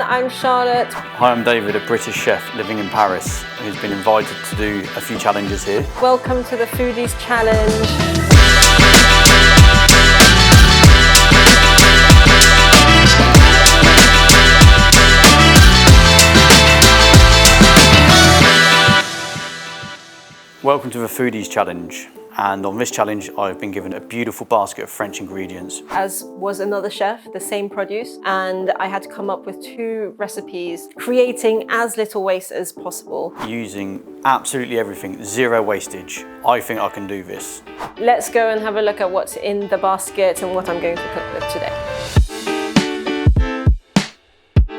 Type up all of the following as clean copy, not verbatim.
I'm Charlotte. Hi, I'm David, a British chef living in Paris who's been invited to do a few challenges here. Welcome to the Foodies Challenge. Welcome to the Foodies Challenge, and on this challenge I've been given a beautiful basket of French ingredients. As was another chef, the same produce, and I had to come up with 2 recipes, creating as little waste as possible. Using absolutely everything, zero wastage. I think I can do this. Let's go and have a look at what's in the basket and what I'm going to cook with today.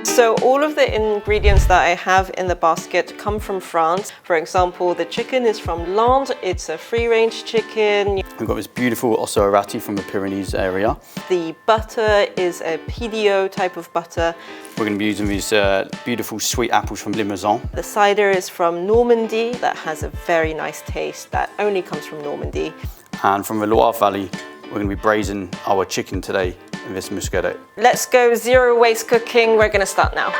So all of the ingredients that I have in the basket come from France. For example, the chicken is from Landes. It's a free-range chicken. We've got this beautiful osso arrati from the Pyrenees area. The butter is a PDO type of butter. We're going to be using these beautiful sweet apples from Limousin. The cider is from Normandy. That has a very nice taste that only comes from Normandy. And from the Loire Valley, we're going to be braising our chicken today in this muscadet. Let's go zero waste cooking. We're going to start now.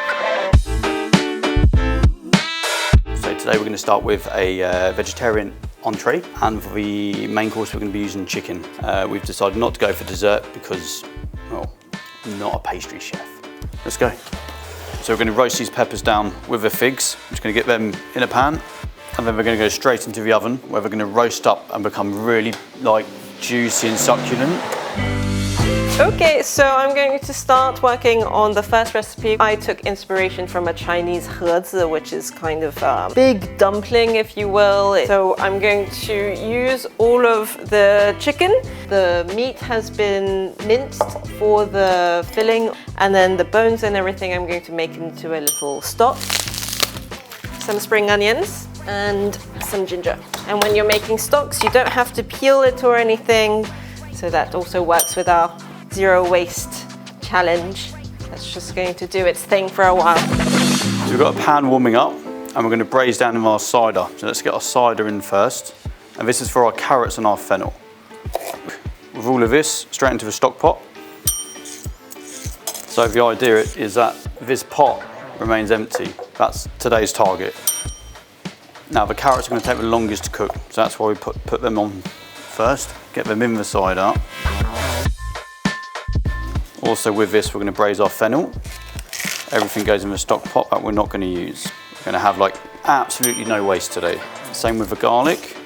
So today we're going to start with a vegetarian entree, and for the main course we're going to be using chicken. We've decided not to go for dessert because, well, I'm not a pastry chef. Let's go. So we're going to roast these peppers down with the figs. I'm just going to get them in a pan, and then we're going to go straight into the oven where we're going to roast up and become really juicy and succulent. Okay, so I'm going to start working on the first recipe. I took inspiration from a Chinese hezi, which is kind of a big dumpling, if you will. So I'm going to use all of the chicken. The meat has been minced for the filling, and then the bones and everything I'm going to make into a little stock. Some spring onions and some ginger. And when you're making stocks, you don't have to peel it or anything. So that also works with our zero waste challenge. That's just going to do its thing for a while. So we've got a pan warming up, and we're going to braise down in our cider. So let's get our cider in first. And this is for our carrots and our fennel. With all of this, straight into the stock pot. So the idea is that this pot remains empty. That's today's target. Now the carrots are going to take the longest to cook, so that's why we put them on first. Get them in the cider. Also with this, we're going to braise our fennel. Everything goes in the stock pot that we're not going to use. We're going to have absolutely no waste today. Same with the garlic.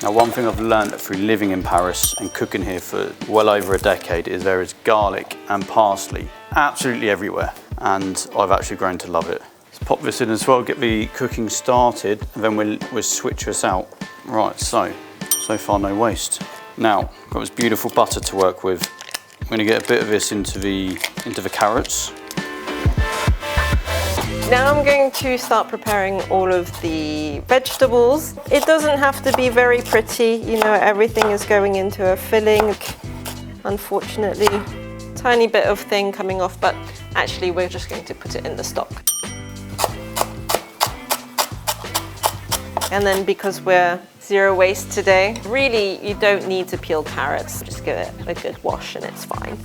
Now one thing I've learned through living in Paris and cooking here for well over a decade is there is garlic and parsley absolutely everywhere, and I've actually grown to love it. Let's pop this in as well, get the cooking started, and then we'll switch this out. Right, so far no waste. Now, got this beautiful butter to work with. I'm going to get a bit of this into the carrots. Now I'm going to start preparing all of the vegetables. It doesn't have to be very pretty, you know, everything is going into a filling. Unfortunately, tiny bit of thing coming off, but actually we're just going to put it in the stock. And then because we're zero waste today, really you don't need to peel carrots. Just give it a good wash and it's fine.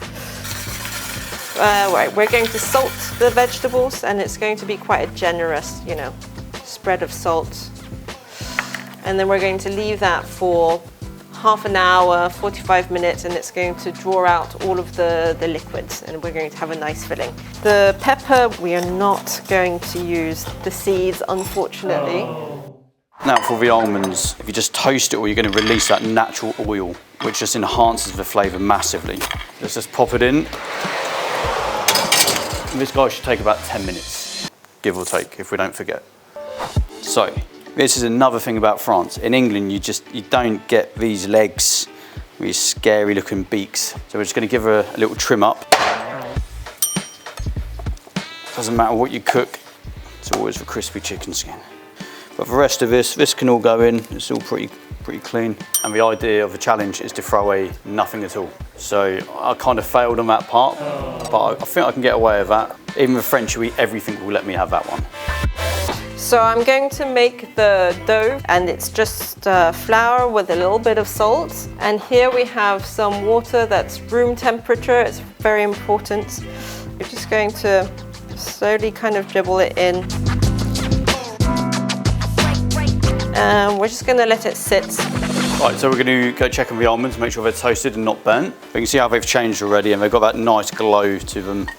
Right, we're going to salt the vegetables, and it's going to be quite a generous, spread of salt. And then we're going to leave that for half an hour, 45 minutes, and it's going to draw out all of the liquids, and we're going to have a nice filling. The pepper, we are not going to use the seeds, unfortunately. Now for the almonds, if you just toast it, or you're going to release that natural oil, which just enhances the flavour massively. Let's just pop it in. And this guy should take about 10 minutes, give or take, if we don't forget. So, this is another thing about France. In England, you don't get these legs, these scary looking beaks. So we're just going to give her a little trim up. Doesn't matter what you cook, it's always a crispy chicken skin. But the rest of this can all go in. It's all pretty clean. And the idea of the challenge is to throw away nothing at all. So I kind of failed on that part, but I think I can get away with that. Even with French, everything will let me have that one. So I'm going to make the dough, and it's just flour with a little bit of salt. And here we have some water that's room temperature. It's very important. We're just going to Slowly kind of dribble it in. And we're just gonna let it sit. Right, so we're gonna go check on the almonds, make sure they're toasted and not burnt. You can see how they've changed already and they've got that nice glow to them.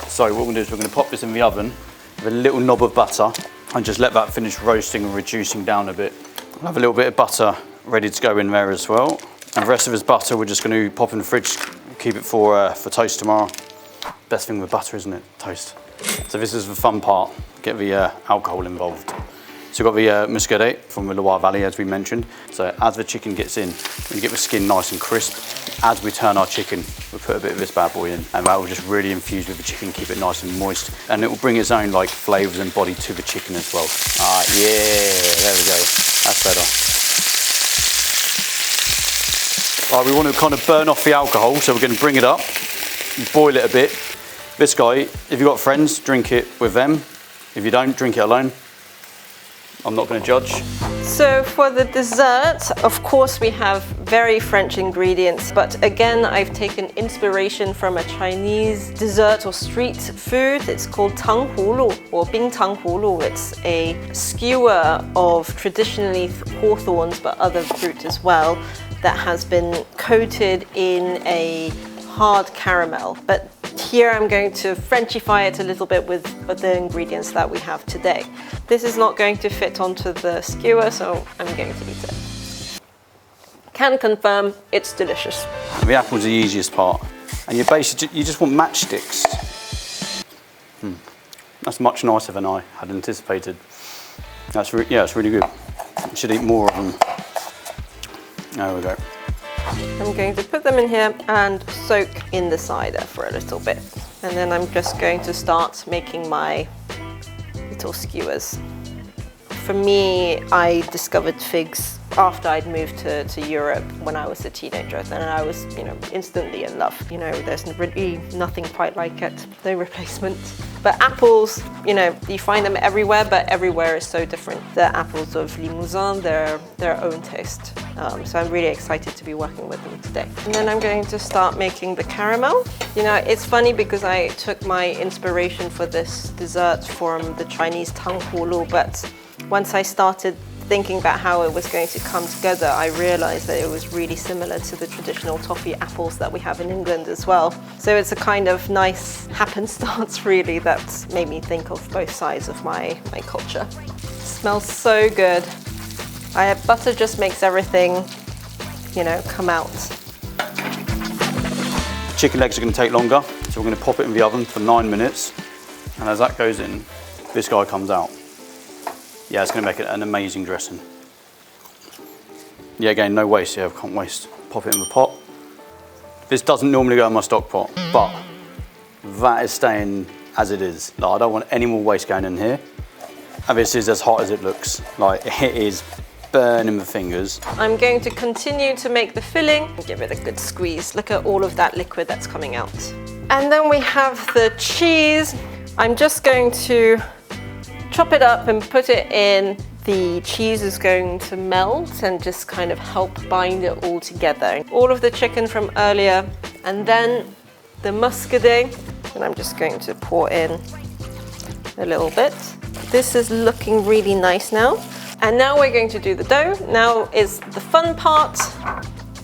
So what we're gonna do is we're gonna pop this in the oven with a little knob of butter and just let that finish roasting and reducing down a bit. We'll have a little bit of butter ready to go in there as well. And the rest of this butter we're just gonna pop in the fridge, keep it for toast tomorrow. Best thing with butter, isn't it? Toast. So this is the fun part, get the alcohol involved. So we've got the muscadet from the Loire Valley, as we mentioned. So as the chicken gets in, we get the skin nice and crisp. As we turn our chicken, we put a bit of this bad boy in, and that will just really infuse with the chicken, keep it nice and moist. And it will bring its own like flavors and body to the chicken as well. Ah, yeah, there we go. That's better. Right, we want to kind of burn off the alcohol, so we're going to bring it up, boil it a bit. This guy, if you've got friends, drink it with them. If you don't, drink it alone. I'm not going to judge. So for the dessert, of course we have very French ingredients, but again I've taken inspiration from a Chinese dessert or street food. It's called tanghulu or bing tanghulu. It's a skewer of traditionally hawthorns but other fruit as well that has been coated in a hard caramel. But here I'm going to Frenchify it a little bit with the ingredients that we have today. This is not going to fit onto the skewer, so I'm going to eat it. Can confirm it's delicious. The apple's the easiest part. And you basically, you just want matchsticks. That's much nicer than I had anticipated. Yeah, it's really good. You should eat more of them. There we go. I'm going to put them in here and soak in the cider for a little bit. And then I'm just going to start making my little skewers. For me, I discovered figs after I'd moved to Europe when I was a teenager, and I was, instantly in love. There's really nothing quite like it, no replacement. But apples, you find them everywhere, but everywhere is so different. The apples of Limousin, they're their own taste. So I'm really excited to be working with them today. And then I'm going to start making the caramel. It's funny because I took my inspiration for this dessert from the Chinese tanghulu, but once I started thinking about how it was going to come together, I realized that it was really similar to the traditional toffee apples that we have in England as well. So it's a kind of nice happenstance really that made me think of both sides of my culture. It smells so good. Butter just makes everything, come out. Chicken legs are going to take longer, so we're going to pop it in the oven for 9 minutes. And as that goes in, this guy comes out. Yeah, it's going to make it an amazing dressing. Yeah, again, no waste. Yeah, I can't waste. Pop it in the pot. This doesn't normally go in my stock pot, but that is staying as it is. Like, I don't want any more waste going in here. And this is as hot as it looks. Like, it is burning the fingers. I'm going to continue to make the filling and give it a good squeeze. Look at all of that liquid that's coming out. And then we have the cheese. I'm just going to chop it up and put it in. The cheese is going to melt and just kind of help bind it all together. All of the chicken from earlier, and then the muscadet, and I'm just going to pour in a little bit. This is looking really nice now. And now we're going to do the dough. Now is the fun part.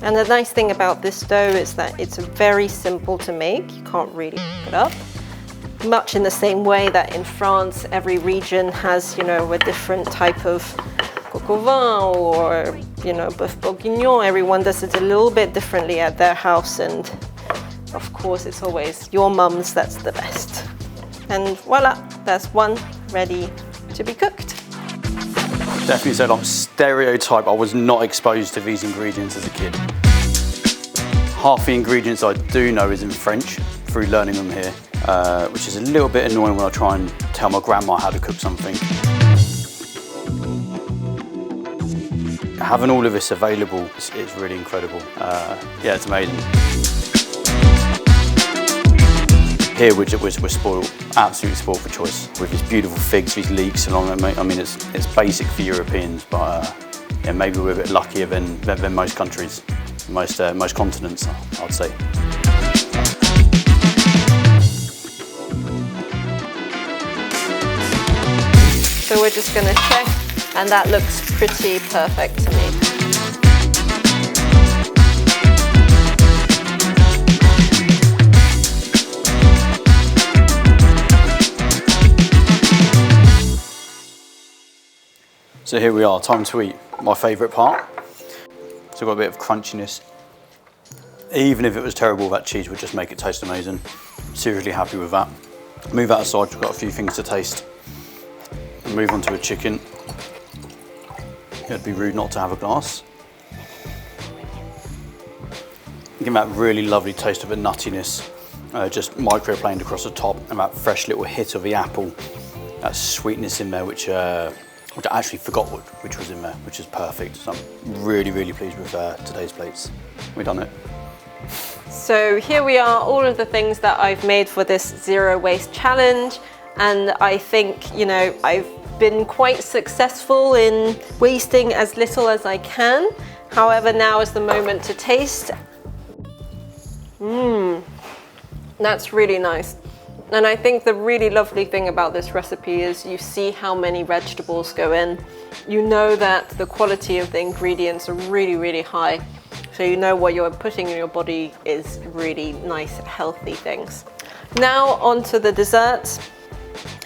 And the nice thing about this dough is that it's very simple to make. You can't really pick it up. Much in the same way that in France, every region has, a different type of coq au vin or, bœuf bourguignon. Everyone does it a little bit differently at their house. And of course, it's always your mum's that's the best. And voila, that's one ready to be cooked. Definitely said I'm stereotype. I was not exposed to these ingredients as a kid. Half the ingredients I do know is in French through learning them here, which is a little bit annoying when I try and tell my grandma how to cook something. Having all of this available is really incredible. Yeah, it's amazing. Here we're spoiled, absolutely spoiled for choice with these beautiful figs, these leeks along them. I mean, it's basic for Europeans, but yeah, maybe we're a bit luckier than most countries, most continents, I'd say. we're just going to check, and that looks pretty perfect to me. So here we are, time to eat. My favourite part. So I've got a bit of crunchiness. Even if it was terrible, that cheese would just make it taste amazing. Seriously happy with that. Move that aside, we've got a few things to taste. Move on to a chicken. It'd be rude not to have a glass. Give that really lovely taste of a nuttiness, just microplaned across the top, and that fresh little hit of the apple. That sweetness in there, which I actually forgot which was in there, which is perfect. So I'm really, really pleased with today's plates. We've done it. So here we are, all of the things that I've made for this zero waste challenge. And I think, you know, I've been quite successful in wasting as little as I can. However, now is the moment to taste. That's really nice. And I think the really lovely thing about this recipe is you see how many vegetables go in. You know that the quality of the ingredients are really, really high. So you know what you're putting in your body is really nice, healthy things. Now onto the desserts.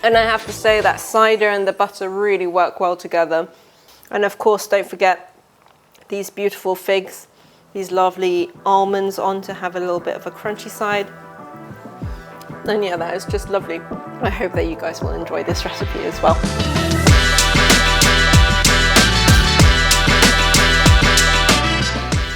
And I have to say that cider and the butter really work well together. And of course, don't forget these beautiful figs, these lovely almonds on to have a little bit of a crunchy side. And yeah, that is just lovely. I hope that you guys will enjoy this recipe as well.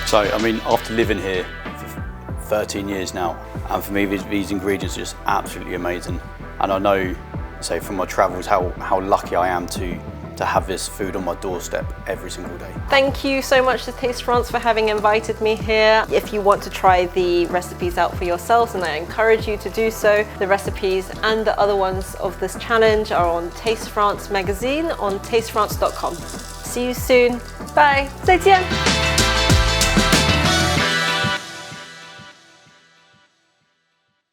So, I mean, after living here for 13 years now, and for me, these ingredients are just absolutely amazing. And I know, say, from my travels, how lucky I am to have this food on my doorstep every single day. Thank you so much to Taste France for having invited me here. If you want to try the recipes out for yourselves, and I encourage you to do so, the recipes and the other ones of this challenge are on Taste France magazine on tastefrance.com. See you soon. Bye. 再见.